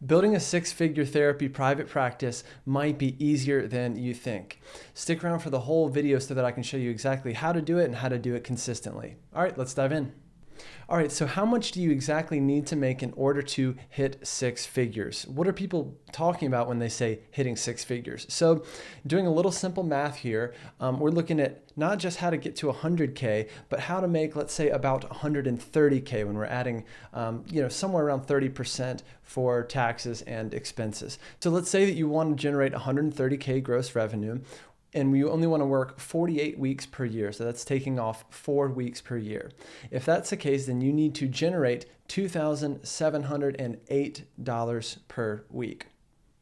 Building a six-figure therapy private practice might be easier than you think. Stick around for the whole video so that I can show you exactly how to do it and how to do it consistently. All right, let's dive in. All right, so how much do you exactly need to make in order to hit six figures? What are people talking about when they say hitting six figures? So doing a little simple math here, we're looking at not just how to get to 100K, but how to make, let's say, about 130K when we're adding, somewhere around 30% for taxes and expenses. So let's say that you want to generate 130K gross revenue, and you only want to work 48 weeks per year. So that's taking off 4 weeks per year. If that's the case, then you need to generate $2,708 per week.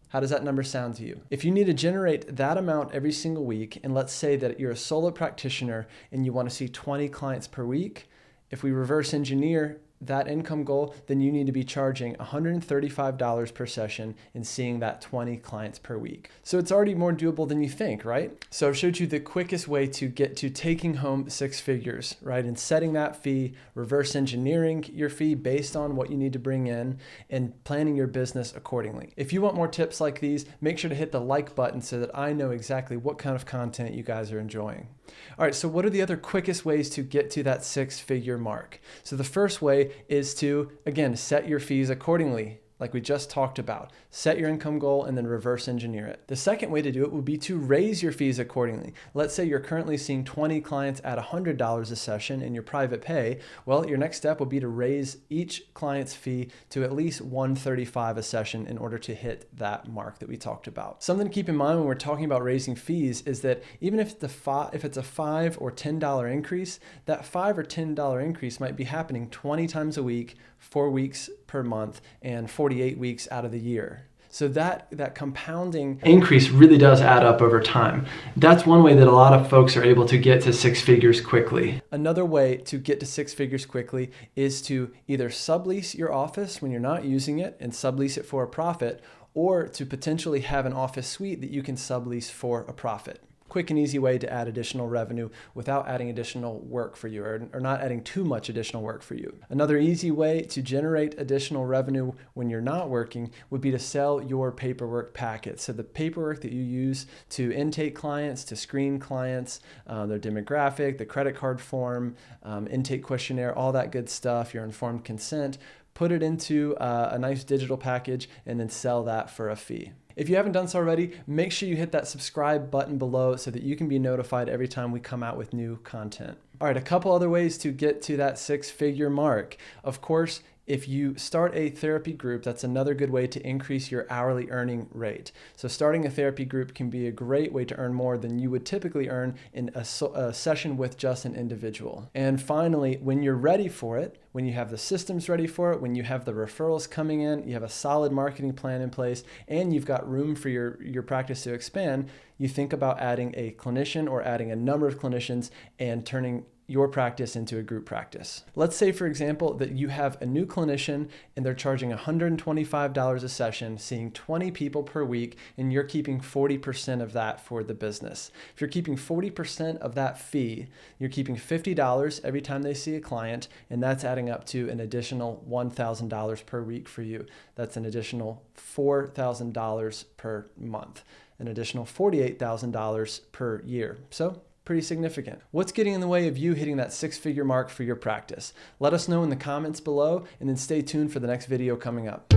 How does that number sound to you? If you need to generate that amount every single week, and let's say that you're a solo practitioner and you want to see 20 clients per week, if we reverse engineer that income goal, then you need to be charging $135 per session and seeing that 20 clients per week. So it's already more doable than you think, right? So I've showed you the quickest way to get to taking home six figures, right? And setting that fee, reverse engineering your fee based on what you need to bring in, and planning your business accordingly. If you want more tips like these, make sure to hit the like button so that I know exactly what kind of content you guys are enjoying. All right, so what are the other quickest ways to get to that six-figure mark? So the first way is to, again, set your fees accordingly, like we just talked about. Set your income goal and then reverse engineer it. The second way to do it would be to raise your fees accordingly. Let's say you're currently seeing 20 clients at $100 a session in your private pay. Well, your next step would be to raise each client's fee to at least $135 a session in order to hit that mark that we talked about. Something to keep in mind when we're talking about raising fees is that even if it's a $5 or $10 increase, that $5 or $10 increase might be happening 20 times a week, 4 weeks per month, and 48 weeks out of the year. So that compounding increase really does add up over time. That's one way that a lot of folks are able to get to six figures quickly. Another way to get to six figures quickly is to either sublease your office when you're not using it and sublease it for a profit, or to potentially have an office suite that you can sublease for a profit. Quick and easy way to add additional revenue without adding additional work for you, or not adding too much additional work for you. Another easy way to generate additional revenue when you're not working would be to sell your paperwork packets. So the paperwork that you use to intake clients, to screen clients, their demographic, the credit card form, intake questionnaire, all that good stuff, your informed consent, put it into a nice digital package and then sell that for a fee. If you haven't done so already, make sure you hit that subscribe button below so that you can be notified every time we come out with new content. All right, a couple other ways to get to that six-figure mark. Of course, if you start a therapy group, that's another good way to increase your hourly earning rate. So starting a therapy group can be a great way to earn more than you would typically earn in a session with just an individual. And finally, when you're ready for it, when you have the systems ready for it, when you have the referrals coming in, you have a solid marketing plan in place, and you've got room for your practice to expand, you think about adding a clinician or adding a number of clinicians and turning your practice into a group practice. Let's say, for example, that you have a new clinician and they're charging $125 a session, seeing 20 people per week, and you're keeping 40% of that for the business. If you're keeping 40% of that fee, you're keeping $50 every time they see a client, and that's adding up to an additional $1,000 per week for you. That's an additional $4,000 per month, an additional $48,000 per year. So pretty significant. What's getting in the way of you hitting that six-figure mark for your practice? Let us know in the comments below, and then stay tuned for the next video coming up.